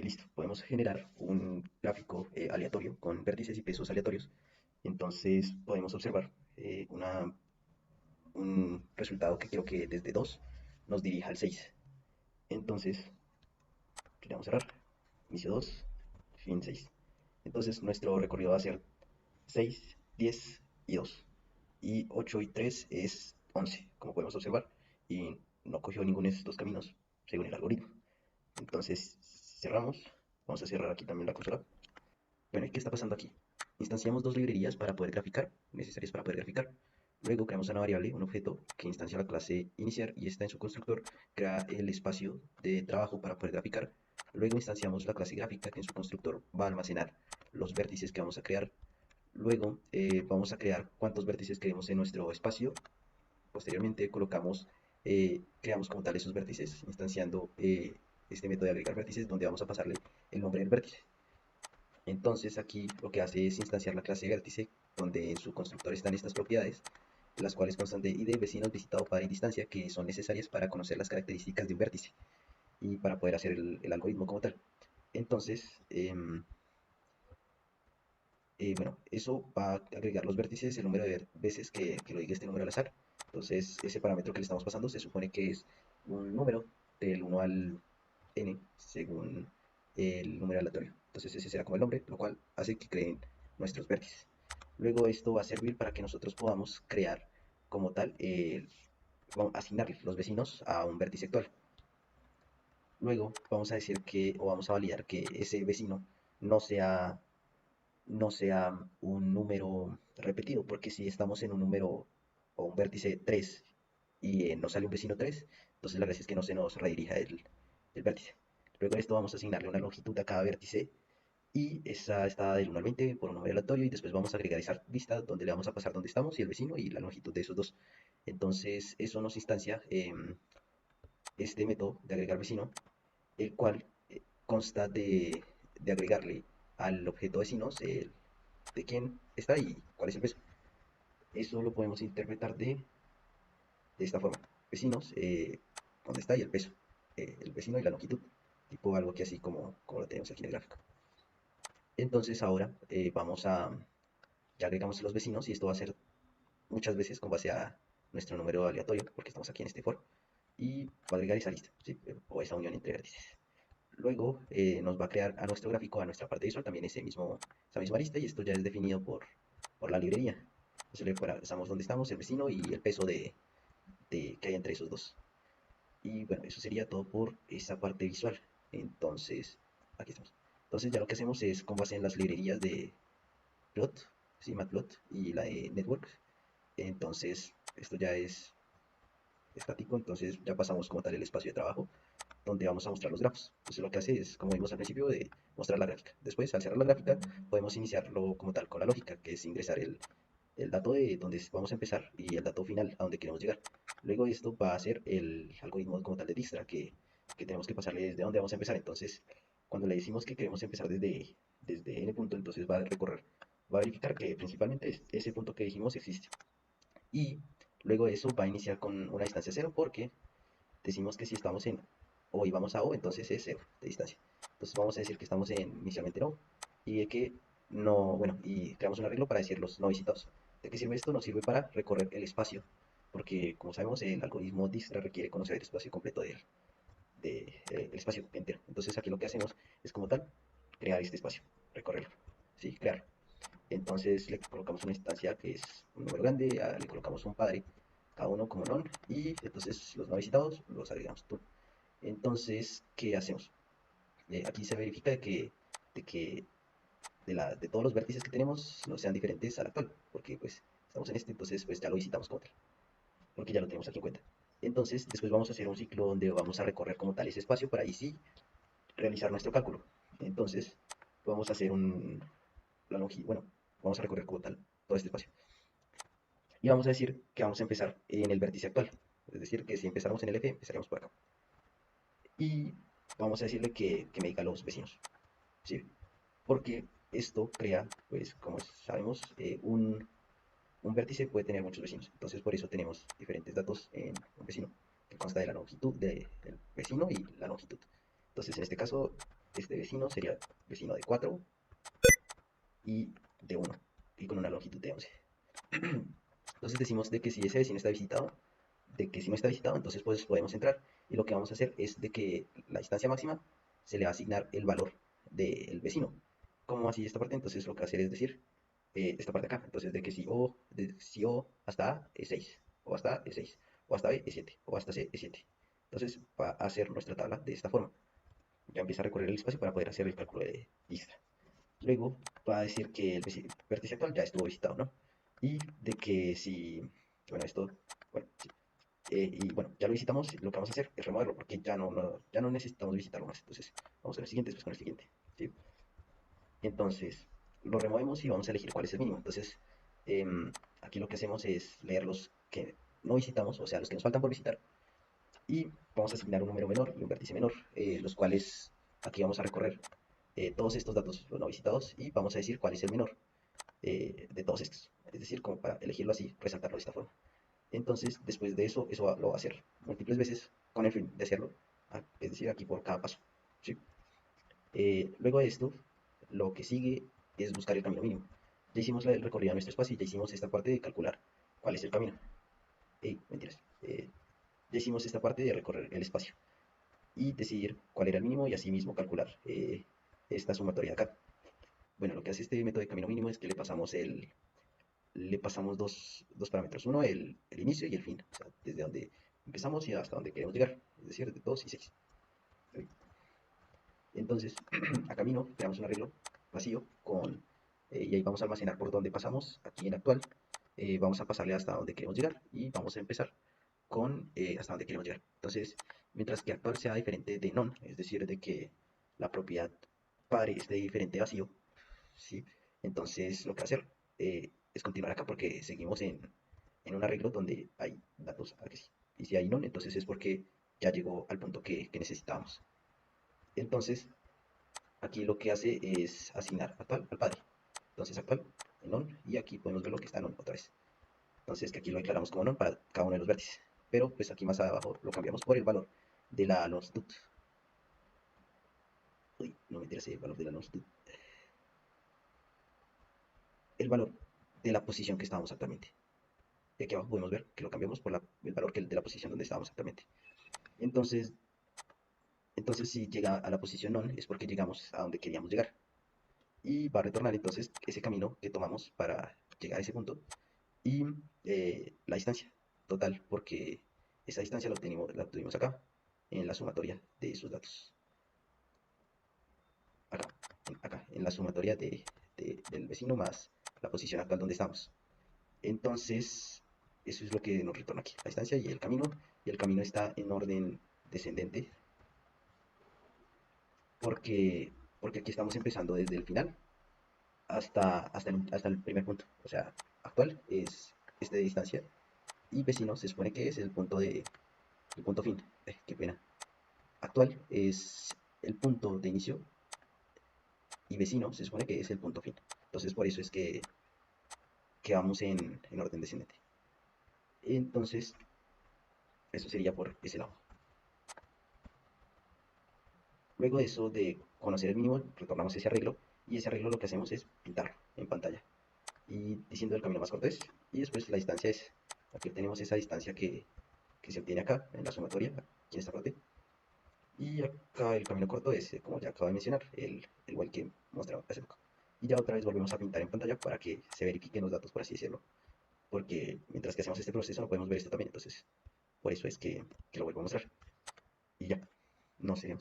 Listo, podemos generar un gráfico aleatorio con vértices y pesos aleatorios. Entonces podemos observar un resultado que quiero que desde 2 nos dirija al 6. Entonces, le vamos a cerrar, inicio 2, fin 6. Entonces nuestro recorrido va a ser 6, 10 y 2. Y 8 y 3 es 11, como podemos observar. Y no cogió ninguno de estos caminos según el algoritmo. Entonces cerramos. Vamos a cerrar aquí también la consola. Bueno, ¿y qué está pasando aquí? Instanciamos dos librerías para poder graficar, necesarias para poder graficar. Luego creamos una variable, un objeto, que instancia la clase iniciar y está en su constructor, crea el espacio de trabajo para poder graficar. Luego instanciamos la clase gráfica, que en su constructor va a almacenar los vértices que vamos a crear. Luego vamos a crear cuántos vértices queremos en nuestro espacio. Posteriormente creamos como tal esos vértices, instanciando este método de agregar vértices, donde vamos a pasarle el nombre del vértice. Entonces aquí lo que hace es instanciar la clase vértice, donde en su constructor están estas propiedades, las cuales constan de id, vecinos, visitado, par y distancia, que son necesarias para conocer las características de un vértice y para poder hacer el algoritmo como tal. Entonces, bueno, eso va a agregar los vértices, el número de veces que lo diga este número al azar. Entonces, ese parámetro que le estamos pasando se supone que es un número del 1 al n según el número aleatorio. Entonces, ese será como el nombre, lo cual hace que creen nuestros vértices. Luego, esto va a servir para que nosotros podamos crear como tal, vamos a asignarle los vecinos a un vértice actual. Luego, vamos a decir que, o vamos a validar que ese vecino no sea un número repetido, porque si estamos en un número o un vértice 3 y nos sale un vecino 3, entonces la gracia es que no se nos redirija el vértice. Luego de esto vamos a asignarle una longitud a cada vértice y esa está del 1 al 20 por un número aleatorio y después vamos a agregar esa lista donde le vamos a pasar donde estamos y el vecino y la longitud de esos dos. Entonces eso nos instancia este método de agregar vecino, el cual consta de agregarle al objeto vecinos de quién está y cuál es el peso. Eso lo podemos interpretar de esta forma. Vecinos, dónde está y el peso. El vecino y la longitud. Tipo algo que así como lo tenemos aquí en el gráfico. Entonces ahora ya agregamos los vecinos y esto va a ser muchas veces con base a nuestro número aleatorio, porque estamos aquí en este for, y va a agregar esa lista, ¿sí? O esa unión entre vértices. Luego nos va a crear a nuestro gráfico, a nuestra parte visual, también esa misma lista, y esto ya es definido por la librería. Entonces le pasamos donde estamos, el vecino y el peso que hay entre esos dos. Y bueno, eso sería todo por esa parte visual. Entonces, aquí estamos. Entonces ya lo que hacemos es con base en las librerías de plot, sí, matplot y la de network. Entonces, esto ya es estático, entonces ya pasamos como tal el espacio de trabajo donde vamos a mostrar los grafos. Entonces lo que hace es, como vimos al principio, de mostrar la gráfica. Después, al cerrar la gráfica, podemos iniciarlo como tal con la lógica, que es ingresar el dato de donde vamos a empezar y el dato final a donde queremos llegar. Luego esto va a ser el algoritmo como tal de Dijkstra, que tenemos que pasarle desde dónde vamos a empezar. Entonces, cuando le decimos que queremos empezar desde n punto, entonces va a verificar que principalmente ese punto que dijimos existe. Y luego eso va a iniciar con una distancia cero porque decimos que si estamos en O y vamos a O, entonces es cero de distancia. Entonces vamos a decir que estamos inicialmente en O y de que no, bueno, y creamos un arreglo para decir los no visitados. ¿De qué sirve esto? Nos sirve para recorrer el espacio, porque como sabemos el algoritmo Dijkstra requiere conocer el espacio completo el espacio entero. Entonces aquí lo que hacemos es como tal crear este espacio, recorrerlo, ¿sí? Crearlo. Entonces le colocamos una instancia que es un número grande, le colocamos un padre, cada uno como non, y entonces los no visitados los agregamos tú. Entonces, ¿qué hacemos? Aquí se verifica de todos los vértices que tenemos no sean diferentes al actual, porque pues estamos en este, entonces pues ya lo visitamos como tal, porque ya lo tenemos aquí en cuenta. Entonces, después vamos a hacer un ciclo donde vamos a recorrer como tal ese espacio para ahí sí realizar nuestro cálculo. Entonces, vamos a hacer bueno, vamos a recorrer como tal todo este espacio. Y vamos a decir que vamos a empezar en el vértice actual. Es decir, que si empezáramos en el F, empezaríamos por acá. Y vamos a decirle que me diga los vecinos, ¿sí? Porque esto crea, pues, como sabemos, un vértice puede tener muchos vecinos. Entonces, por eso tenemos diferentes datos en un vecino, que consta de la longitud del vecino y la longitud. Entonces, en este caso, este vecino sería vecino de 4 y de 1 y con una longitud de 11. Entonces decimos de que si ese vecino está visitado, de que si no está visitado, entonces pues podemos entrar. Y lo que vamos a hacer es de que la distancia máxima se le va a asignar el valor del vecino. ¿Cómo así esta parte? Entonces lo que va a hacer es decir, esta parte acá. Entonces de que si O hasta A es 6, o hasta A es 6, o hasta B es 7, o hasta C es 7. Entonces va a hacer nuestra tabla de esta forma. Ya empieza a recorrer el espacio para poder hacer el cálculo de lista. Luego va a decir que el vértice actual ya estuvo visitado, ¿no? Y de que si, bueno, esto, bueno, sí. Y bueno, ya lo visitamos, lo que vamos a hacer es removerlo porque ya no necesitamos visitarlo más. Entonces, vamos con el siguiente, después con el siguiente, ¿sí? Entonces, lo removemos y vamos a elegir cuál es el mínimo. Entonces, aquí lo que hacemos es leer los que no visitamos, o sea, los que nos faltan por visitar, y vamos a asignar un número menor y un vértice menor, los cuales aquí vamos a recorrer todos estos datos, los no visitados, y vamos a decir cuál es el menor de todos estos. Es decir, como para elegirlo así, resaltarlo de esta forma. Entonces, después de eso, lo va a hacer múltiples veces con el fin de hacerlo, es decir, aquí por cada paso, ¿sí? Luego de esto, lo que sigue es buscar el camino mínimo. Ya hicimos el recorrido a nuestro espacio y ya hicimos esta parte de calcular cuál es el camino. Mentiras. Ya hicimos esta parte de recorrer el espacio y decidir cuál era el mínimo y así mismo calcular esta sumatoria de acá. Bueno, lo que hace este método de camino mínimo es que le pasamos dos parámetros. Uno, el inicio y el fin. O sea, desde donde empezamos y hasta donde queremos llegar. Es decir, de 2 y 6. Entonces, a camino creamos un arreglo vacío y ahí vamos a almacenar por donde pasamos. Aquí en actual vamos a pasarle hasta donde queremos llegar y vamos a empezar con hasta donde queremos llegar. Entonces, mientras que actual sea diferente de non, es decir, de que la propiedad padre esté diferente de vacío, ¿sí? Entonces lo que va a hacer es continuar acá porque seguimos en un arreglo donde hay datos a que sí. Y si hay non, entonces es porque ya llegó al punto que necesitábamos. Entonces, aquí lo que hace es asignar actual al padre. Entonces actual en non y aquí podemos ver lo que está en non otra vez. Entonces que aquí lo declaramos como non para cada uno de los vértices. Pero pues aquí más abajo lo cambiamos por el valor de la longitud. Uy, no me interesa el valor de la longitud. El valor de la posición que estábamos actualmente. Y aquí abajo podemos ver que lo cambiamos por el valor de la posición donde estábamos actualmente. Entonces, entonces si llega a la posición non es porque llegamos a donde queríamos llegar. Y va a retornar entonces ese camino que tomamos para llegar a ese punto y la distancia total, porque esa distancia la obtuvimos acá, en la sumatoria de sus datos. Acá, en la sumatoria del vecino más la posición actual donde estamos. Entonces, eso es lo que nos retorna aquí, la distancia y el camino está en orden descendente, porque aquí estamos empezando desde el final hasta el primer punto. O sea, actual es este de distancia y vecino se supone que es el punto fin. Qué pena. Actual es el punto de inicio y vecino se supone que es el punto fin. Entonces por eso es que vamos en orden descendente. Entonces, eso sería por ese lado. Luego de eso, de conocer el mínimo, retornamos ese arreglo y ese arreglo lo que hacemos es pintarlo en pantalla y diciendo el camino más corto es y después la distancia es, aquí tenemos esa distancia que se obtiene acá en la sumatoria, aquí en esta parte, y acá el camino corto es, como ya acabo de mencionar, el while que mostraba hace poco. Y ya otra vez volvemos a pintar en pantalla para que se verifiquen los datos, por así decirlo, porque mientras que hacemos este proceso no podemos ver esto también, entonces por eso es que lo vuelvo a mostrar. Y ya, no sé